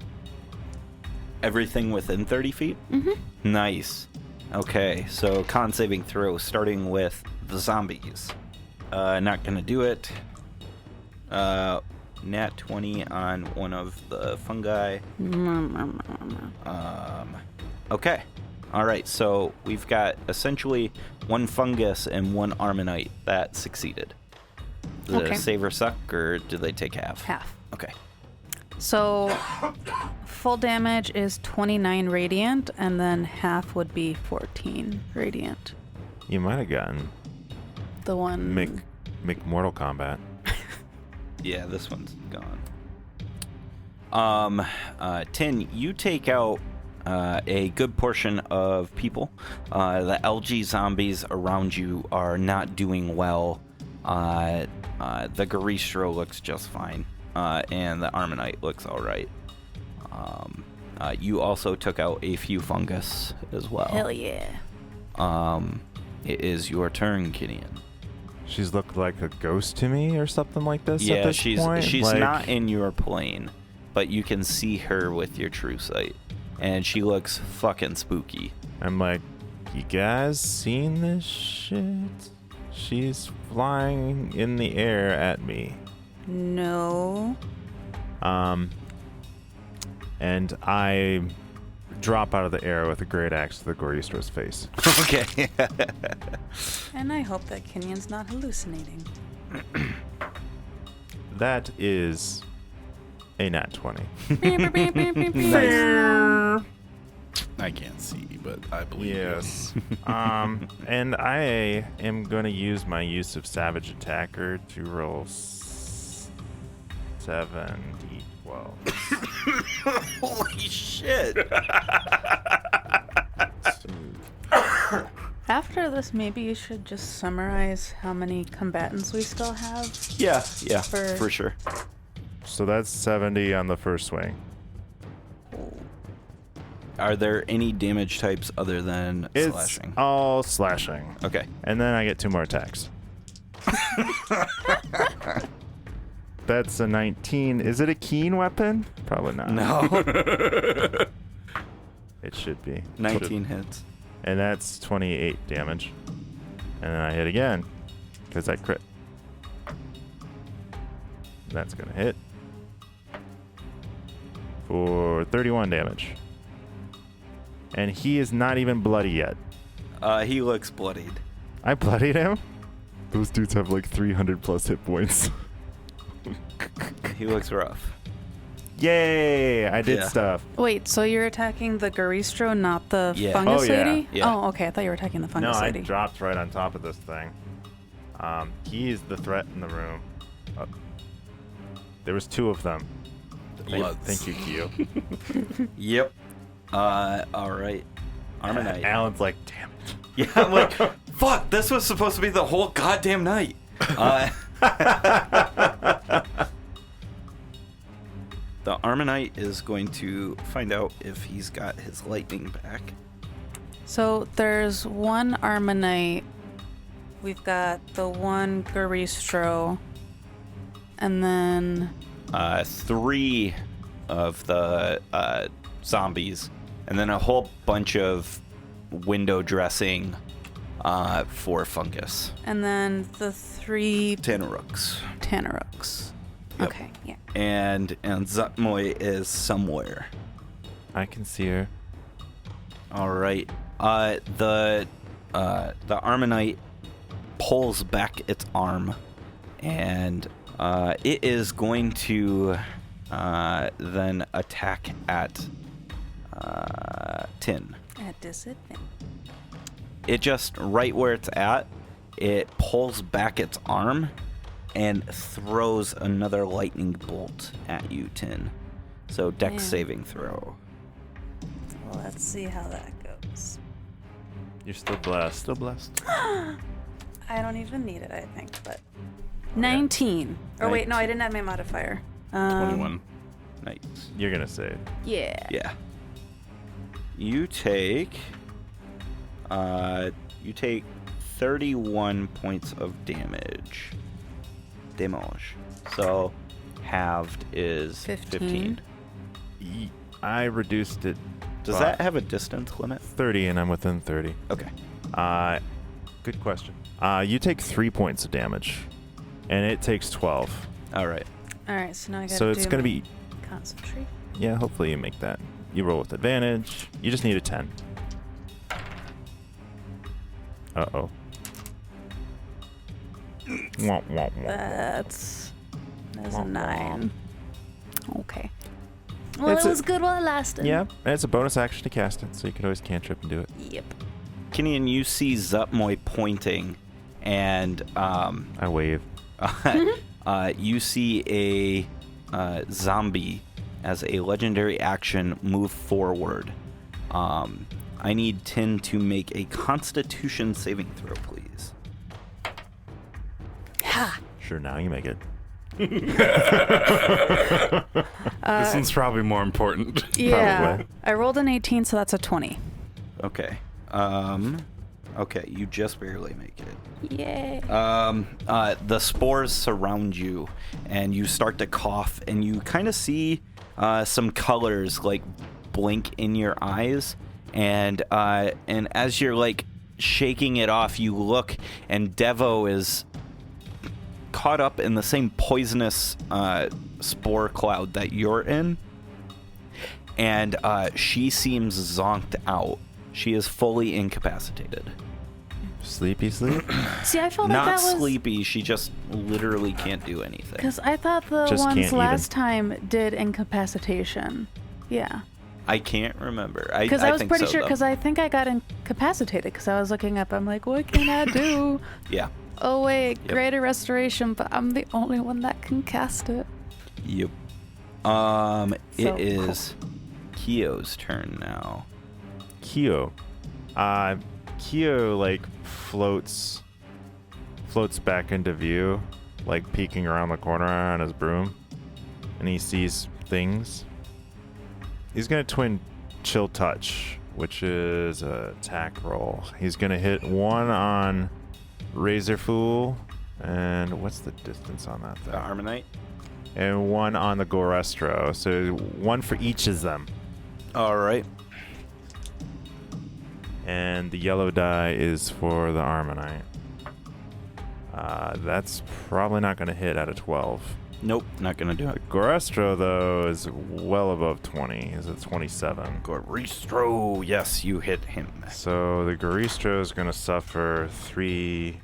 Everything within 30 feet? Mm-hmm. Nice. Okay, so con saving throw, starting with the zombies. Not gonna do it. Nat 20 on one of the fungi. Okay. Alright, so we've got essentially one fungus and one Armanite that succeeded. Does Okay. it save or suck, or do they take half? Half. Okay. So full damage is 29 radiant, and then half would be 14 radiant. You might have gotten The one... Mortal Kombat. Yeah, this one's gone. Tin, you take out a good portion of people. The LG zombies around you are not doing well. The Garistro looks just fine, and the Ammonite looks all right. You also took out a few fungus as well. Hell yeah. It is your turn, Gideon. She's looked like a ghost to me or something like this. Yeah, at this she's point? Like, not in your plane, but you can see her with your true sight, and she looks fucking spooky. I'm like, you guys seen this shit? She's flying in the air at me. No. And I drop out of the air with a great axe to the Goristro's face. Okay. And I hope that Kenyon's not hallucinating. That is a nat 20. I can't see, but I believe Yes. And I am going to use my use of Savage Attacker to roll 7d12. Holy shit. After this, maybe you should just summarize how many combatants we still have. Yeah, For- for sure. So that's 70 on the first swing. Are there any damage types other than It's slashing? all slashing. Okay. And then I get 2 more attacks. That's a 19. Is it a keen weapon? Probably not. No. It should be. 19 hits. And that's 28 damage. And then I hit again, because I crit. That's going to hit for 31 damage. And he is not even bloody yet. He looks bloodied. I bloodied him? Those dudes have like 300 plus hit points. He looks rough. Yay! I did Yeah. stuff. Wait, so you're attacking the Garistro, not the Yeah. fungus Oh, yeah. lady? Yeah. Oh, okay. I thought you were attacking the No, fungus I lady. dropped right on top of this thing. He's the threat in the room. There was 2 of them. Thank you, Q. Yep. All right. Ammonite. Alan's like, damn it. Yeah, I'm like, fuck, this was supposed to be the whole goddamn night. The Ammonite is going to find out if he's got his lightning back. So there's one Ammonite. We've got the one Garistro. And then 3 of the zombies, and then a whole bunch of window dressing for fungus. and then the 3 Tanarooks. Tanarooks. Yep. Okay, yeah. And Zutmoy is somewhere. I can see her. All right. The Ammonite pulls back its arm, and it is going to then attack at Tin. At disadvantage. It just right where it's at, it pulls back its arm and throws another lightning bolt at you, Tin. So Dex Man. saving throw. Well, let's see how that goes. You're still blessed. Still blessed. I don't even need it, I think, but 19. Or wait, no, I didn't add my modifier. 21. Nice. You're gonna save. Yeah. Yeah. You take 31 points of damage. So halved is 15. I reduced it. Does that have a distance limit? 30, and I'm within 30. Okay. Good question. You take 3 points of damage, and it takes 12. All right. All right, so now I got to So it's gonna be. concentrate. Yeah, hopefully you make that. You roll with advantage. You just need a 10. Uh-oh. Womp, womp, womp. That's a Womp 9. Okay. Well, It's it a- was good while it lasted. Yeah, and it's a bonus action to cast it, so you can always cantrip and do it. Yep. Kenyan, you see Zutmoy pointing, and I wave. you see a zombie as a legendary action, move forward. I need Tin to make a Constitution saving throw, please. Ha! Sure, now you make it. This one's probably more important. Yeah. Probably. I rolled an 18, so that's a 20. Okay. Okay, you just barely make it. Yay. The spores surround you, and you start to cough, and you kind of see some colors like blink in your eyes, and as you're like shaking it off, you look, and Devo is caught up in the same poisonous spore cloud that you're in, and she seems zonked out. She is fully incapacitated. Sleepy sleep? See, I felt Not like that was sleepy, she just literally can't do anything. because I thought the Just ones can't last time did incapacitation. Yeah. I can't remember. Because I was think pretty so, sure, though. because I think I got incapacitated because I was looking up. I'm like, what can I do? Yeah. Oh, wait, Yep. greater restoration, but I'm the only one that can cast it. Yep. So It is Kyo's turn now. Kyo. Kyo like floats back into view, like peeking around the corner on his broom, and he sees things. He's gonna twin chill touch, which is a attack roll. He's gonna hit one on Razorfool, and what's the distance on that The thing? Armonite. And one on the Gorestro, so one for each of them. All right. And the yellow die is for the Armonite. That's probably not going to hit out of 12. Nope, not gonna do The it. Gorestro, though, is well above 20. Is at 27. Goristro, yes, you hit him. So the Gorestro is going to suffer 3d8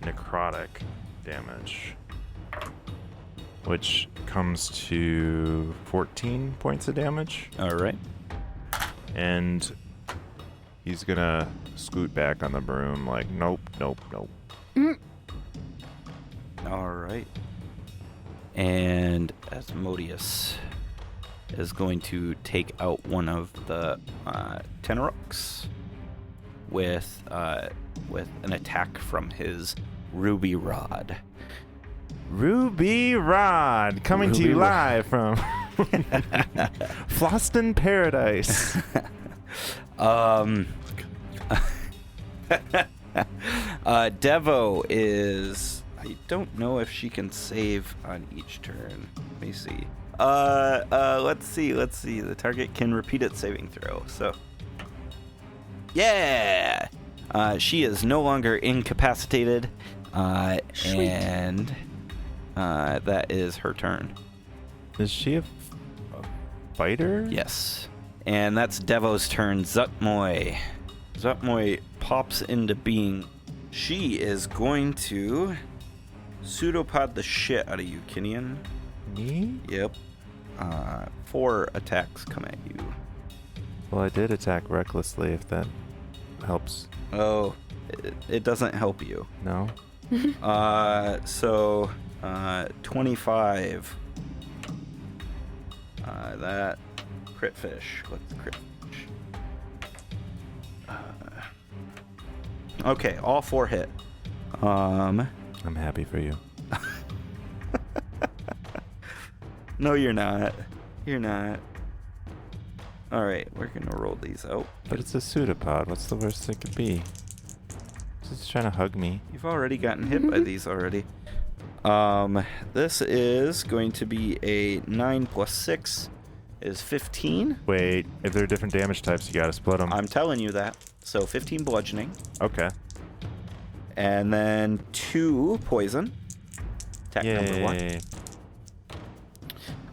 necrotic damage, which comes to 14 points of damage. All right. And he's gonna scoot back on the broom like, nope. All right. And Asmodeus is going to take out one of the Tenorux with an attack from his Ruby Rod. Ruby Rod, coming to Ruby you Rod. live from Floston Paradise. Devo is... I don't know if she can save on each turn. Let me see. Let's see. The target can repeat its saving throw. So, yeah! She is no longer incapacitated. Sweet. And that is her turn. Is she a fighter? Yes. And that's Devo's turn. Zutmoy. Zutmoy pops into being. She is going to pseudopod the shit out of you, Kinian. Me? Yep. 4 attacks come at you. Well, I did attack recklessly, if that helps. Oh, it doesn't help you. No? So 25. That crit fish. What's the crit fish? Okay, all 4 hit. I'm happy for you. No, you're not. You're not. All right, we're gonna roll these out. But it's a pseudopod. What's the worst it could be? It's just trying to hug me. You've already gotten hit by these already. This is going to be a 9 plus 6 is 15. Wait, if they're different damage types, you gotta split them. I'm telling you that. So 15 bludgeoning, Okay. and then 2 poison. Attack number 1. Yay.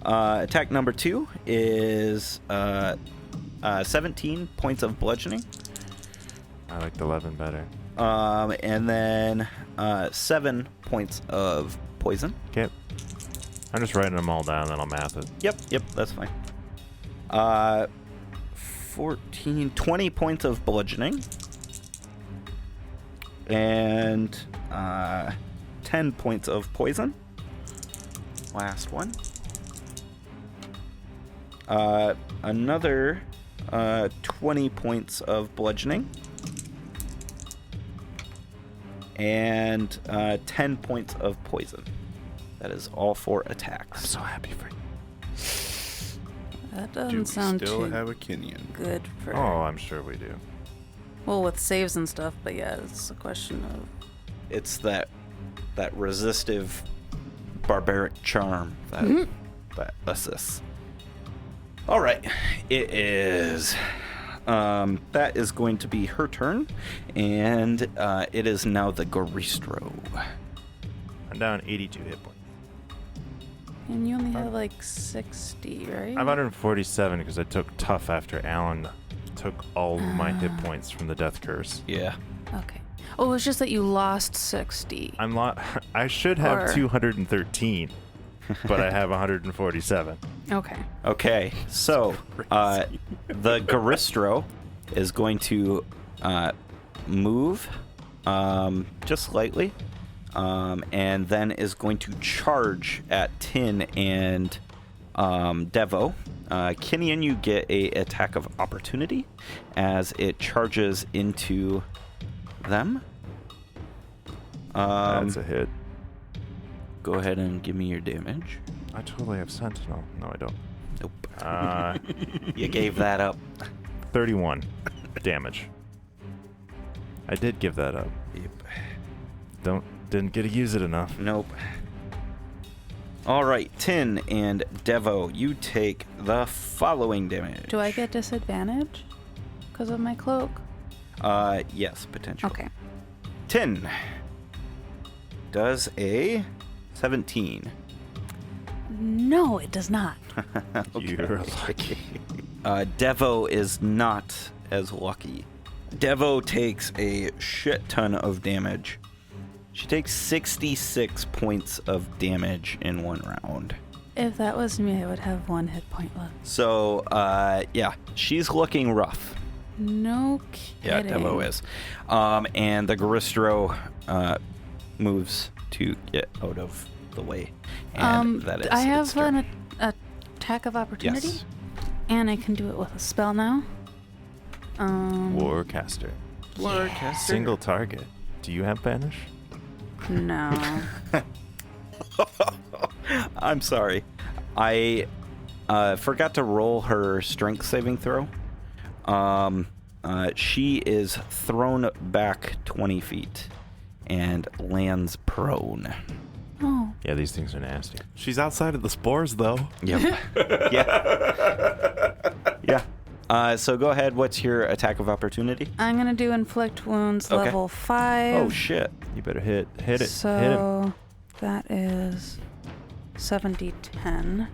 Attack number 2 is 17 points of bludgeoning. I liked 11 better. And then 7 points of poison. Okay. I'm just writing them all down, then I'll math it. Yep, that's fine. 20 points of bludgeoning. And 10 points of poison. Last one. another 20 points of bludgeoning. And 10 points of poison. That is all 4 attacks. I'm so happy for you. That Do doesn't we sound still too have a Kenyan? good for. Oh, I'm sure we do. Well, with saves and stuff, but yeah, it's a question of. It's that resistive barbaric charm that that assists. All right, it is. That is going to be her turn, and it is now the Goristro. I'm down 82 hit points. And you only have like 60, right? I'm 147 because I took tough after Alan took all of my hit points from the death curse. Yeah. Okay. Oh, it's just that you lost 60. I should have Or- 213, but I have 147. Okay. Okay, so the Goristro is going to move just slightly, and then is going to charge at Tin and Devo. Kenyan, you get a attack of opportunity as it charges into them. That's a hit. Go ahead and give me your damage. I totally have Sentinel. No, I don't. Nope. You gave that up. 31 damage. I did give that up. Yep. Didn't get to use it enough. Nope. All right, Tin and Devo, you take the following damage. Do I get disadvantage because of my cloak? Yes, potentially. Okay. Tin does a 17. No, it does not. You're lucky. Devo is not as lucky. Devo takes a shit ton of damage. She takes 66 points of damage in one round. If that was me, I would have 1 hit point left. So, yeah, she's looking rough. No Yeah, kidding. Devo is. And the Goristro moves to get out of the way. And that is I have its turn. an attack of opportunity, Yes. and I can do it with a spell now. Warcaster. Single target. Do you have banish? No. I'm sorry. I forgot to roll her strength saving throw. She is thrown back 20 feet and lands prone. Oh. Yeah, these things are nasty. She's outside of the spores, though. Yep. Yeah. Yeah. So go ahead. What's your attack of opportunity? I'm gonna do inflict wounds Okay. level 5. Oh, shit. You better hit it. So Hit him. that is 70-10.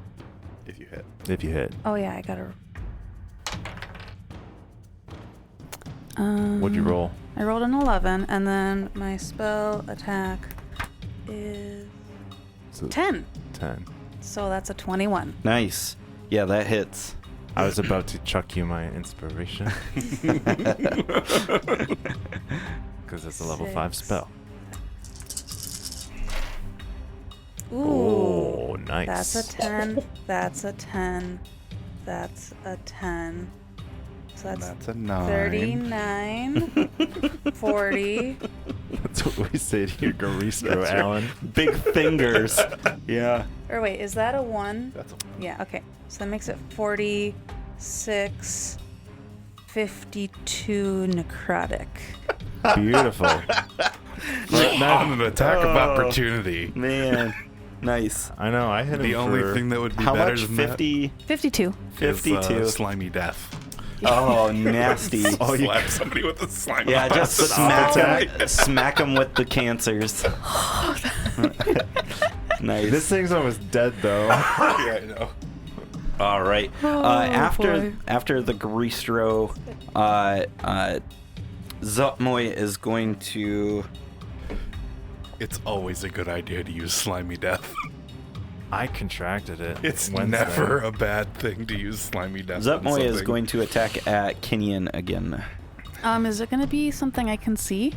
If you hit. If you hit. Oh yeah, I gotta. What'd you roll? I rolled an 11, and then my spell attack is So 10. 10. So that's a 21. Nice. Yeah, that hits. I was about to chuck you my inspiration. Because it's a level 5 6. spell. Ooh. Oh, nice. That's a 10. That's a 10. That's a 10. So that's That's a 9. 39, 40. That's what we say to your Goristro, Alan. Big fingers. Yeah. Or wait, is that a 1? That's a Yeah, okay. So that makes it 46, 52 necrotic. Beautiful. On an attack of opportunity. Man. Nice. I know, I hit him The only for- thing that would be How better much? than 50? 52. that is, 52. slimy death. Oh, nasty. Oh, you slap somebody with a slimy Yeah, death. just smack him with the cancers. Nice. This thing's almost dead, though. Yeah, I know. All right. Oh, after boy. after the Goristro, Zupmoy is going to. It's always a good idea to use slimy death. I contracted it. It's Wednesday. never a bad thing to use slimy death. on Zupmoy is something. going to attack at Kenyan again. Is it going to be something I can see?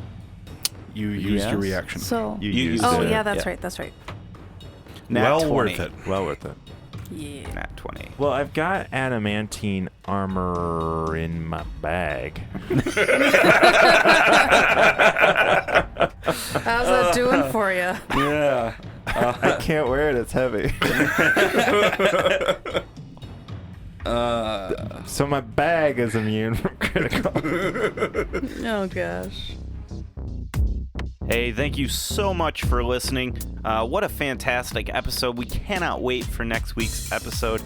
You used Yes. your reaction. So. You You used used Oh, it. yeah, that's Yeah. right. That's right. Nat well 20. worth it. Well worth it. Yeah. Nat 20. Well, I've got adamantine armor in my bag. How's that doing for you? Yeah. I can't wear it. It's heavy. So my bag is immune from critical. Oh, gosh. Hey, thank you so much for listening. What a fantastic episode. We cannot wait for next week's episode.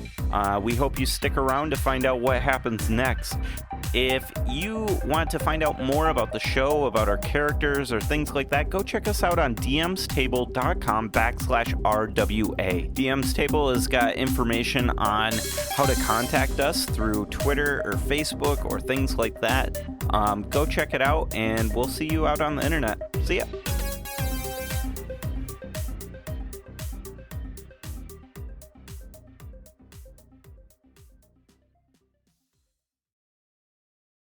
We hope you stick around to find out what happens next. If you want to find out more about the show, about our characters, or things like that, go check us out on dmstable.com/RWA. DM's Table has got information on how to contact us through Twitter or Facebook or things like that. Go check it out, and we'll see you out on the internet. See ya.